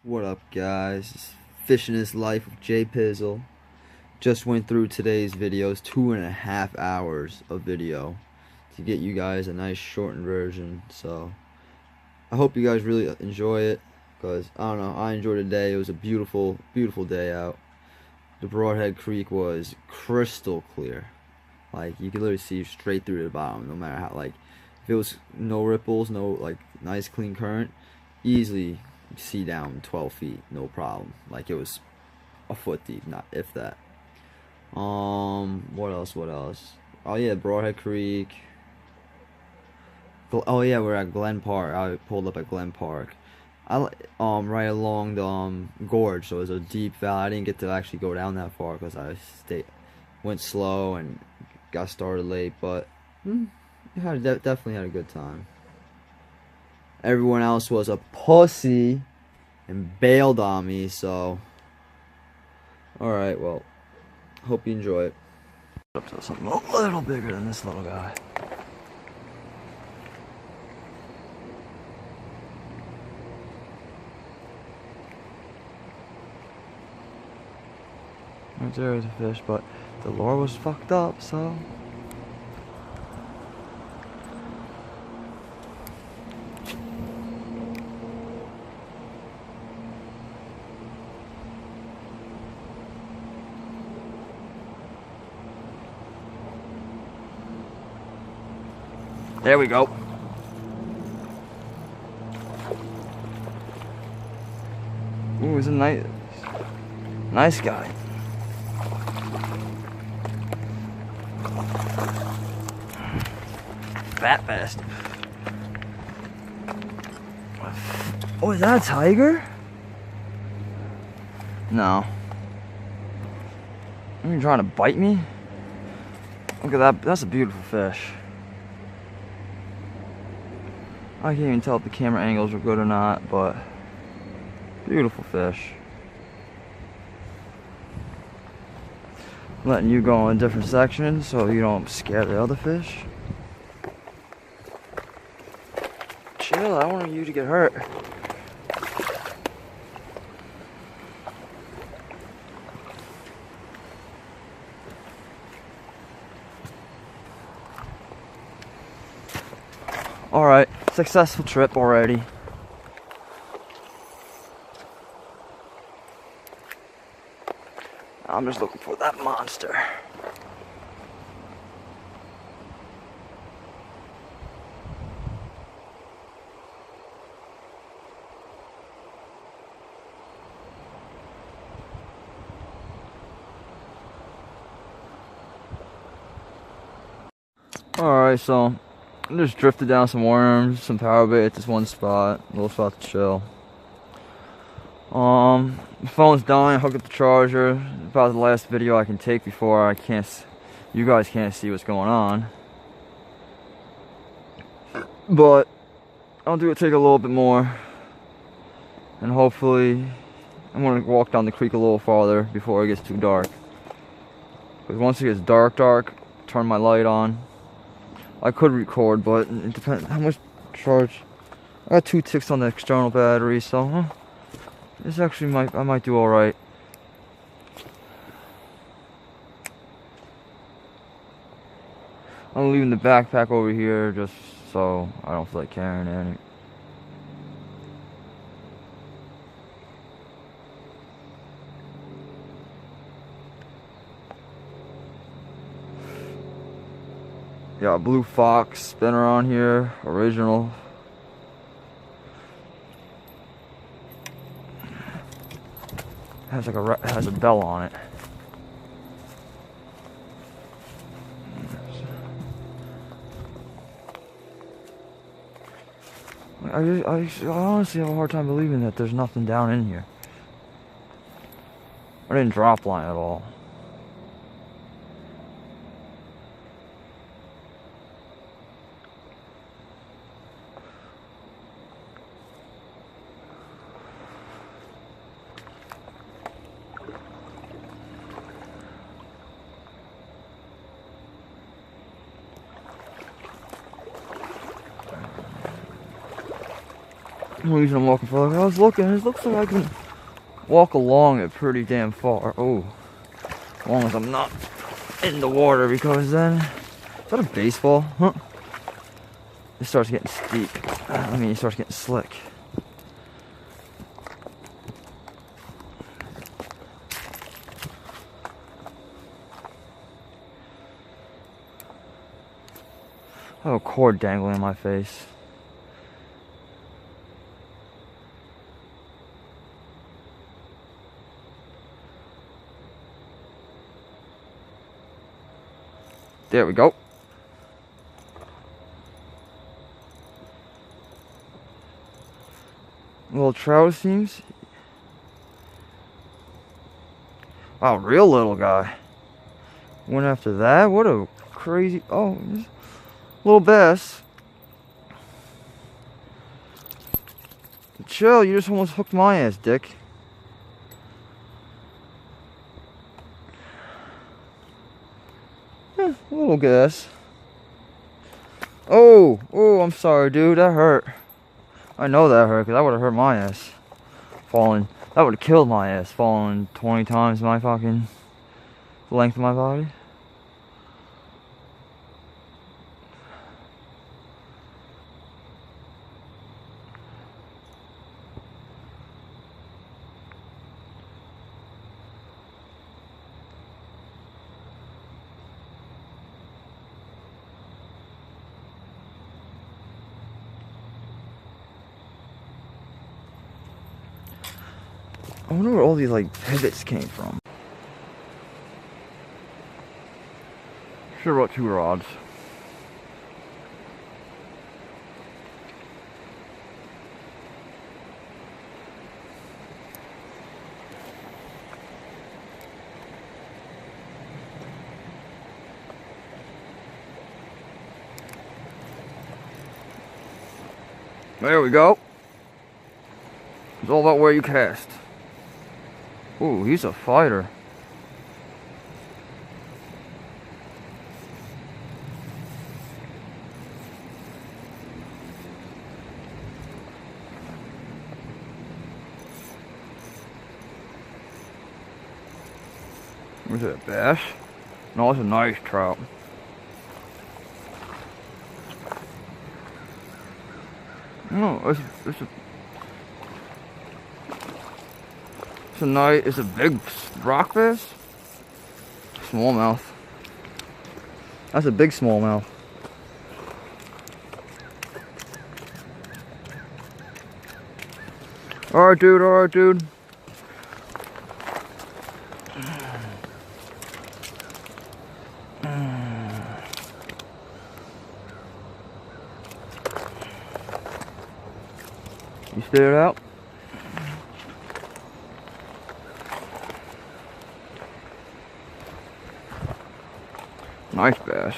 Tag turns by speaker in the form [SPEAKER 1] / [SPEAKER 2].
[SPEAKER 1] What up, guys? It's Fishing This Life with J Pizzle. Just went through today's videos, 2.5 hours of video to get you guys a nice shortened version. So I hope you guys really enjoy it, because I don't know, I enjoyed the day. It was a beautiful, beautiful day out. The Broadhead Creek was crystal clear. Like, you could literally see straight through the bottom, no matter how, like, if it was no ripples, no, like, nice clean current, easily see down 12 feet, no problem. Like, it was a foot deep, not if that. What else? Oh yeah, Broadhead Creek. Oh yeah, we're at Glen Park. I pulled up at Glen Park. Right along the gorge, so it was a deep valley. I didn't get to actually go down that far because I went slow and got started late, but definitely had a good time. Everyone else was a pussy and bailed on me, so alright, well, hope you enjoy it. Up to something a little bigger than this little guy. Right there is a fish, but the lure was fucked up, so there we go. Ooh, he's a nice guy. Fat bastard. Oh, is that a tiger? No. Are you trying to bite me? Look at that. That's a beautiful fish. I can't even tell if the camera angles are good or not, but beautiful fish. Letting you go in different sections so you don't scare the other fish. Chill, I don't want you to get hurt. Alright, successful trip already. I'm just looking for that monster. Alright, so I just drifted down some worms, some power bait at this one spot, a little spot to chill. The phone's dying, hook up the charger. About the last video I can take before you guys can't see what's going on. But I'll take a little bit more, and hopefully I'm gonna walk down the creek a little farther before it gets too dark. Because once it gets dark, turn my light on. I could record, but it depends how much charge. I got 2 ticks on the external battery, so this actually I might do all right. I'm leaving the backpack over here just so I don't feel like carrying it. Got a blue fox spinner on here, original. Has a bell on it. I honestly have a hard time believing that there's nothing down in here. I didn't drop line at all.
[SPEAKER 2] The reason I'm walking far, I was looking, it looks like I can walk along it pretty damn far. Oh, as long as I'm not in the water, because then, is that a baseball? Huh? It starts getting steep. I mean, it starts getting slick. I have a cord dangling in my face. There we go. Little trout seems. Wow, real little guy. Went after that. What a crazy. Oh, little bass. Chill, you just almost hooked my ass, dick. A little gas. Oh, I'm sorry, dude. That hurt. I know that hurt, because that would have hurt my ass. Falling. That would have killed my ass. Falling 20 times my fucking length of my body. I wonder where all these like pivots came from. Sure brought 2 rods. There we go. It's all about where you cast. Ooh, he's a fighter. Was it a bass? No, it's a nice trout. No, it's a big rock bass. Smallmouth. That's a big smallmouth. Alright, dude. You spit it out? Nice bass.